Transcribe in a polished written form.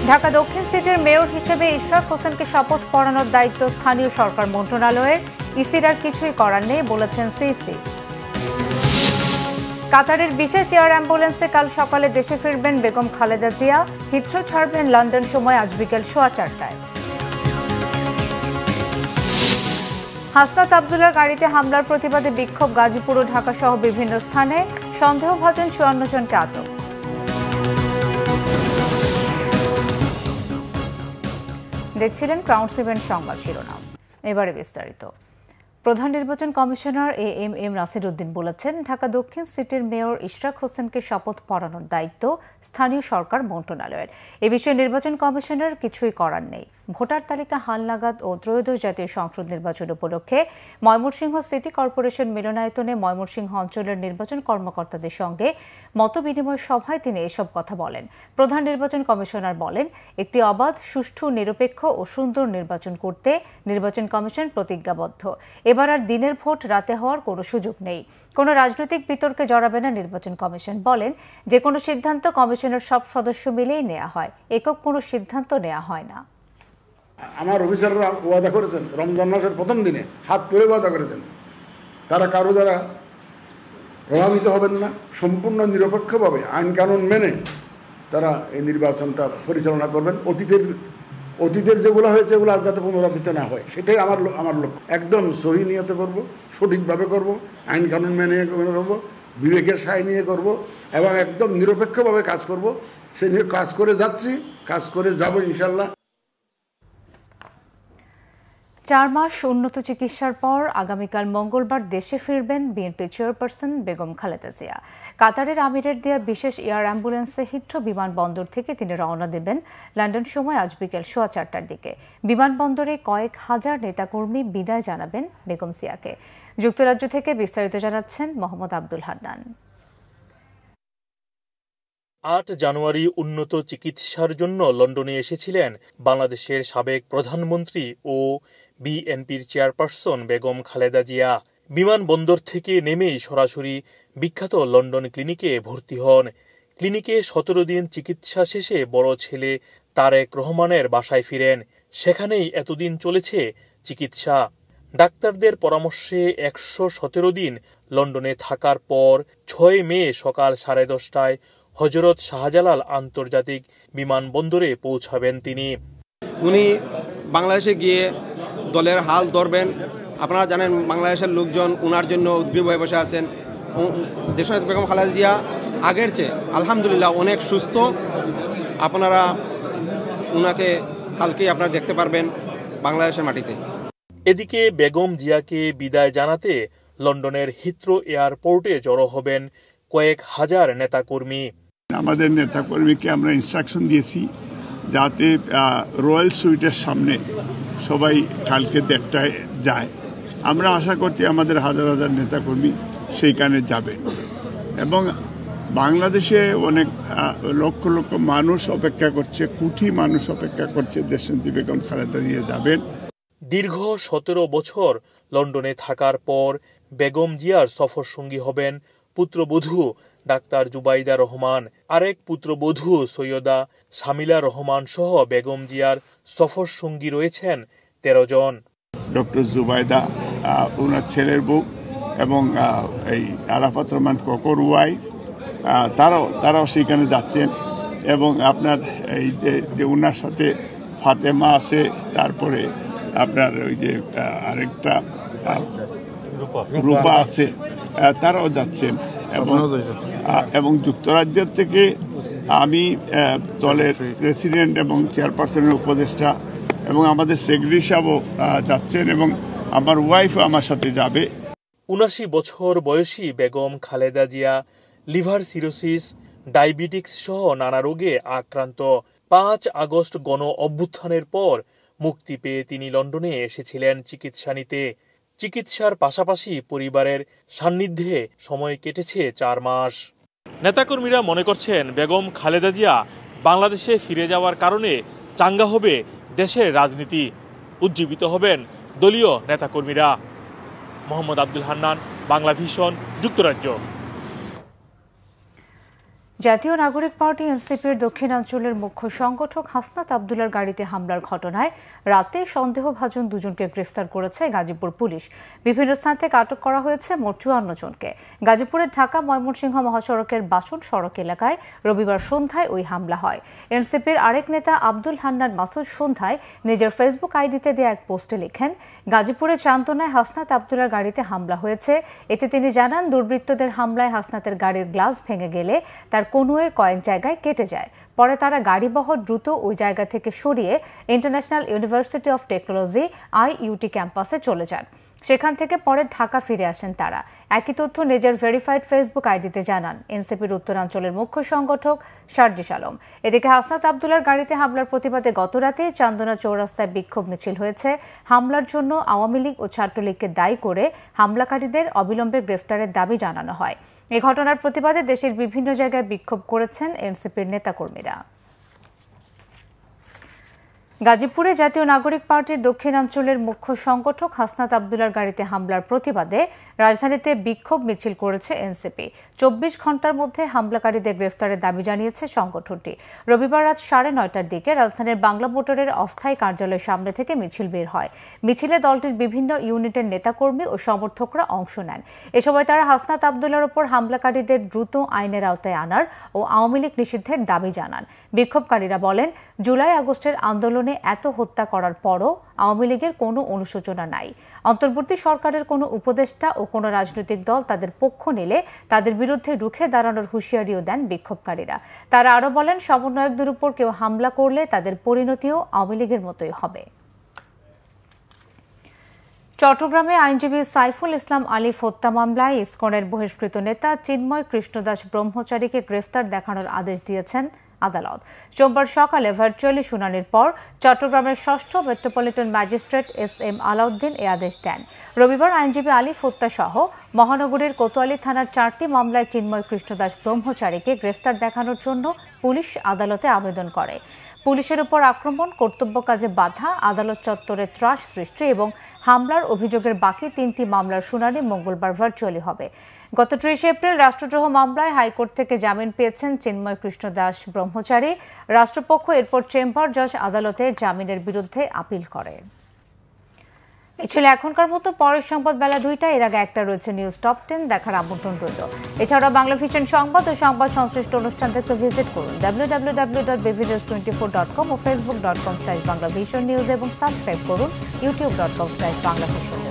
ঢাকা দক্ষিণ সিটির মেয়র হিসেবে ইশরাক হোসেনকে শপথ পড়ানোর দায়িত্ব স্থানীয় সরকার মন্ত্রণালয়ের। ইসির আর কিছুই করার নেই বলেছেন সিসি। কাতারের বিশেষ এয়ার অ্যাম্বুলেন্সে কাল সকালে দেশে ফিরবেন বেগম খালেদা জিয়া। হিথ্রো ছাড়বেন লন্ডন সময় আজ বিকেল 4:15টায়। হাসনাত আবদুল্লাহর গাড়িতে হামলার প্রতিবাদে বিক্ষোভ গাজীপুর ও ঢাকা সহ বিভিন্ন স্থানে। সন্দেহভাজন 54 জনকে আটক। দেখছিলেন ক্রাউন 7 সংবাদ শিরোনাম। এবারে বিস্তারিত। প্রধান নির্বাচন কমিশনার এএমএম নাসির উদ্দিন বলেছেন, ঢাকা দক্ষিণ সিটির মেয়র ইশরাক হোসেনকে শপথ পড়ানোর দায়িত্ব স্থানীয় সরকার মন্ত্রণালয়ের। এ বিষয়ে নির্বাচন কমিশনের কিছুই করার নেই। ভোটার তালিকা হালনাগাদ ও ত্রয়োদশ জাতীয় সংসদ নির্বাচন উপলক্ষে ময়মনসিংহ সিটি কর্পোরেশন মিলনায়তনে ময়মনসিংহ অঞ্চলের নির্বাচন কর্মকর্তাদের সঙ্গে মতবিনিময় সভায় তিনি এসব কথা বলেন। প্রধান নির্বাচন কমিশনার বলেন, একটি অবাধ, সুষ্ঠু, নিরপেক্ষ ও সুন্দর নির্বাচন করতে নির্বাচন কমিশন প্রতিজ্ঞাবদ্ধ। এবার আর দিনের ভোট রাতে হওয়ার কোনো সুযোগ নেই। কোনো রাজনৈতিক বিতর্কে জড়াবে না নির্বাচন কমিশন। বলেন, যে কোনো সিদ্ধান্ত কমিশনের সব সদস্য মিলেই নেওয়া হয়, একক কোনো সিদ্ধান্ত নেওয়া হয় না। আমার অফিসাররা ওয়াদা করেছেন, রমজান মাসের প্রথম দিনে হাত তুলে ওয়াদা করেছেন, তারা কারো দ্বারা প্রভাবিত হবেন না, সম্পূর্ণ নিরপেক্ষভাবে আইন কানুন মেনে তারা এই নির্বাচনটা পরিচালনা করবেন। অতীতের যেগুলো হয়েছে এগুলো আর যাতে পুনরাবৃত্তি না হয়, সেটাই আমার লক্ষ্য। একদম সহি নিয়তে করব, সঠিকভাবে করব, আইন কানুন মেনে করব, বিবেকের সায় নিয়ে করব এবং একদম নিরপেক্ষভাবে কাজ করব। সে নিয়ে কাজ করে যাচ্ছি, কাজ করে যাব ইনশাল্লাহ। 4 মাস উন্নত চিকিৎসার পর আগামীকাল মঙ্গলবার দেশে ফিরবেন বিএনপি চেয়ারপারসন বেগম খালেদা জিয়া। কাতারের আমিরের দেয়া বিশেষ এয়ার অ্যাম্বুলেন্সে হিথ্রো বিমানবন্দর থেকে তিনি রওনা দেবেন লন্ডন সময় আজ বিকেল 4:15টার দিকে। বিমানবন্দরে কয়েক হাজার নেতাকর্মী বিদায় জানাবেন বেগম জিয়াকে। যুক্তরাজ্য থেকে বিস্তারিত জানাচ্ছেন মোহাম্মদ আব্দুল হান্নান। 8 জানুয়ারি উন্নত চিকিৎসার জন্য লন্ডনে এসেছিলেন বাংলাদেশের সাবেক প্রধানমন্ত্রী ও বিএনপির চেয়ারপারসন বেগম খালেদা জিয়া। বিমানবন্দর থেকে নেমেই সরাসরি বিখ্যাত লন্ডন ক্লিনিকে ভর্তি হন। ক্লিনিকে 17 দিন চিকিৎসা শেষে বড় ছেলে তারেক রহমানের বাসায় ফিরেন। সেখানেই এতদিন চলেছে চিকিৎসা। ডাক্তারদের পরামর্শে 117 দিন লন্ডনে থাকার পর 6 মে সকাল 10:30টায় হযরত শাহজালাল আন্তর্জাতিক বিমানবন্দরে পৌঁছাবেন তিনি। উনি বাংলাদেশে গিয়ে দলের হাল ধরবেন। আপনারা জানেন, বাংলাদেশের লোকজন উনার জন্য উদ্গ্রীব হয়ে বসে আছেন। দেশনেত্রী বেগম খালেদা জিয়া আগের চেয়ে আলহামদুলিল্লাহ অনেক সুস্থ। আপনারা উনাকে কালকেই আপনারা দেখতে পারবেন বাংলাদেশের মাটিতে। এদিকে বেগম জিয়াকে বিদায় জানাতে লন্ডনের হিথ্রো এয়ারপোর্টে জড়ো হবেন কয়েক হাজার নেতাকর্মী। আমাদের নেতাকর্মীকে আমরা ইনস্ট্রাকশন দিয়েছি যাতে রয়্যাল সুইটের সামনে সবাই কালকে 1:30টায় যায়। আমরা আশা করছি আমাদের হাজার হাজার নেতাকর্মী সেইখানে যাবেন এবং বাংলাদেশে অনেক লক্ষ লক্ষ মানুষ অপেক্ষা করছে, কোটি মানুষ অপেক্ষা করছে দেশনেত্রী বেগম খালেদা জিয়া যাবেন। দীর্ঘ 17 বছর লন্ডনে থাকার পর বেগম জিয়ার সফর সঙ্গী হবেন পুত্রবধূ ডাক্তার জুবাইদা রহমান। আরেক পুত্রবধূ সৈয়দা শামিলা রহমান সহ বেগম জিয়ার সফর সঙ্গী রয়েছেন 13 জন। ডক্টর জুবাইদা ওনার ছেলের বউ এবং এই আরাফাত রহমান কোকর ওয়াইফ, তারাও সেখানে যাচ্ছেন এবং আপনার এই যে ওনার সাথে ফাতেমা আছে, তারপরে আপনার ওই যে আরেকটা রূপা আছে, তারাও যাচ্ছেন এবং যুক্তরাজ্যের থেকে আমি দলের প্রেসিডেন্ট এবং চেয়ারপারসনের উপদেষ্টা এবং আমাদের সেক্রেটারি সাহেবও যাচ্ছেন এবং আমার ওয়াইফও আমার সাথে যাবে। 79 বছর বয়সী Begum Khaleda Zia liver cirrhosis, diabetics সহ নানা রোগে আক্রান্ত। 5 আগস্ট গণ অভ্যুত্থানের পর মুক্তি পেয়ে তিনি লন্ডনে এসেছিলেন চিকিৎসা নিতে। চিকিৎসার পাশাপাশি পরিবারের সান্নিধ্যে সময় কেটেছে 4 মাস। নেতাকর্মীরা মনে করছেন বেগম খালেদা জিয়া বাংলাদেশে ফিরে যাওয়ার কারণে চাঙ্গা হবে দেশের রাজনীতি, উজ্জীবিত হবেন দলীয় নেতাকর্মীরা। মোহাম্মদ আব্দুল হান্নান, বাংলা ভিশন, যুক্তরাজ্য। জাতীয় নাগরিক পার্টি এনসিপির দক্ষিণাঞ্চলের মুখ্য সংগঠক হাসনাত আবদুল্লার গাড়িতে হামলার ঘটনায় রাতে সন্দেহভাজন দুজনকে গ্রেফতার করেছে গাজীপুর পুলিশ। বিভিন্ন স্থান থেকে আটক করা হয়েছে মোট ৫৪ জনকে। গাজীপুরের ঢাকা ময়মনসিংহ মহাসড়কের বাসন সড়ক এলাকায় রবিবার সন্ধ্যায় ওই হামলা হয়। এনসিপির আরেক নেতা আব্দুল হান্নান মাসুদ সন্ধ্যায় নিজের ফেসবুক আইডিতে দেয়া এক পোস্টে লিখেন, গাজীপুরের চান্দনায় হাসনাত আবদুল্লার গাড়িতে হামলা হয়েছে। এতে তিনি জানান, দুর্বৃত্তদের হামলায় হাসনাতের গাড়ির গ্লাস ভেঙে গেলে তার কনুয়ের কয়েক জায়গায় কেটে যায়। পরে তারা গাড়িবহর দ্রুত ওই জায়গা থেকে সরিয়ে international university of technology IUT ক্যাম্পাসে চলে যান। সেখান থেকে পরে ঢাকা ফিরে আসেন তারা। একই তথ্য নিজের ভেরিফাইড ফেসবুক আইডিতে জানান এনসিপির উত্তরাঞ্চলের মুখ্য সংগঠক সার্জিস আলম। এদিকে হাসনাত আবদুল্লার গাড়িতে হামলার প্রতিবাদে গতরাতে চান্দনা চৌরাস্তায় বিক্ষোভ মিছিল হয়েছে। হামলার জন্য আওয়ামী লীগ ও ছাত্রলীগকে দায়ী করে হামলাকারীদের অবিলম্বে গ্রেফতারের দাবি জানানো হয়। এই ঘটনার প্রতিবাদে দেশের বিভিন্ন জায়গায় বিক্ষোভ করেছেন এনসিপির নেতাকর্মীরা। গাজীপুরে জাতীয় নাগরিক পার্টির দক্ষিণাঞ্চলের মুখ্য সংগঠক হাসনাত আবদুল্লার গাড়িতে হামলার প্রতিবাদে রাজধানীতে বিক্ষোভ মিছিল করেছে এনসিপি। ২৪ ঘন্টার মধ্যে হামলাকারীদের গ্রেফতারের দাবি জানিয়েছে সংগঠনটি। রবিবার রাত ৯:৩০টার দিকে রাজধানীর বাংলা মোটরের অস্থায়ী কার্যালয়ের সামনে থেকে মিছিল বের হয়। মিছিলে দলটির বিভিন্ন ইউনিটের নেতাকর্মী ও সমর্থকরা অংশ নেন। এ সময় তারা হাসনাত আবদুল্লার ওপর হামলাকারীদের দ্রুত আইনের আওতায় আনার ও আওয়ামী লীগ নিষিদ্ধের দাবি জানান। বিক্ষোভকারীরা বলেন, জুলাই আগস্টের আন্দোলনে এত হত্যা করার পরও আওয়ামী লীগের কোনো অনুশোচনা নাই। অন্তর্বর্তী সরকারের কোনো উপদেষ্টা ও কোনো রাজনৈতিক দল তাদের পক্ষ নিলে তাদের বিরুদ্ধে রুখে দাঁড়ানোর হুঁশিয়ারিও দেন বিক্ষোভকারীরা। তারা আরও বলেন, সমন্বয়কদের উপর কেউ হামলা করলে তাদের পরিণতিও আওয়ামী লীগের মতোই হবে। চট্টগ্রামে আইনজীবী সাইফুল ইসলাম আলিফ হত্যা মামলায় ইসকনের বহিষ্কৃত নেতা চিন্ময় কৃষ্ণদাস ব্রহ্মচারীকে গ্রেফতার দেখানোর আদেশ দিয়েছেন আদালত। সোমবার সকালে ভার্চুয়ালি শুনানির পর চট্টগ্রামের ৬ষ্ঠ মেট্রোপলিটন ম্যাজিস্ট্রেট SM আলাউদ্দিন এ আদেশ দেন। রবিবার আইনজীবী আলিফ হত্যা সহ মহানগরীর কোতোয়ালি থানার ৪টি মামলায় চিন্ময় কৃষ্ণদাস ব্রহ্মচারীকে গ্রেফতার দেখানোর জন্য পুলিশ আদালতে আবেদন করে। পুলিশের উপর আক্রমণ, কর্তব্য কাজে বাধা, আদালত চত্বরে ত্রাস সৃষ্টি এবং হামলার অভিযোগের বাকি ৩টি মামলার শুনানি মঙ্গলবার ভার্চুয়ালি হবে। গত ৩০ এপ্রিল রাষ্ট্রদ্রোহ মামলায় হাইকোর্ট থেকে জামিন পেয়েছেন চিন্ময় কৃষ্ণদাস ব্রহ্মচারী। রাষ্ট্রপক্ষ এরপর চেম্বার জজ আদালতে জামিনের বিরুদ্ধে আপিল করে। এই ছিল এখনকার মতো। পরের সংবাদ বেলা ২টায়। এর আগে একটা রয়েছে নিউজ টপ 10 দেখার আমন্ত্রণ রইল। এছাড়াও বাংলা ভিশন সংবাদ ও সংবাদ সংশ্লিষ্ট অনুষ্ঠান দেখতে ভিজিট করুন www.bvnews24.com ও facebook.com/banglavision news এবং সাবস্ক্রাইব করুন youtube.com/banglavision।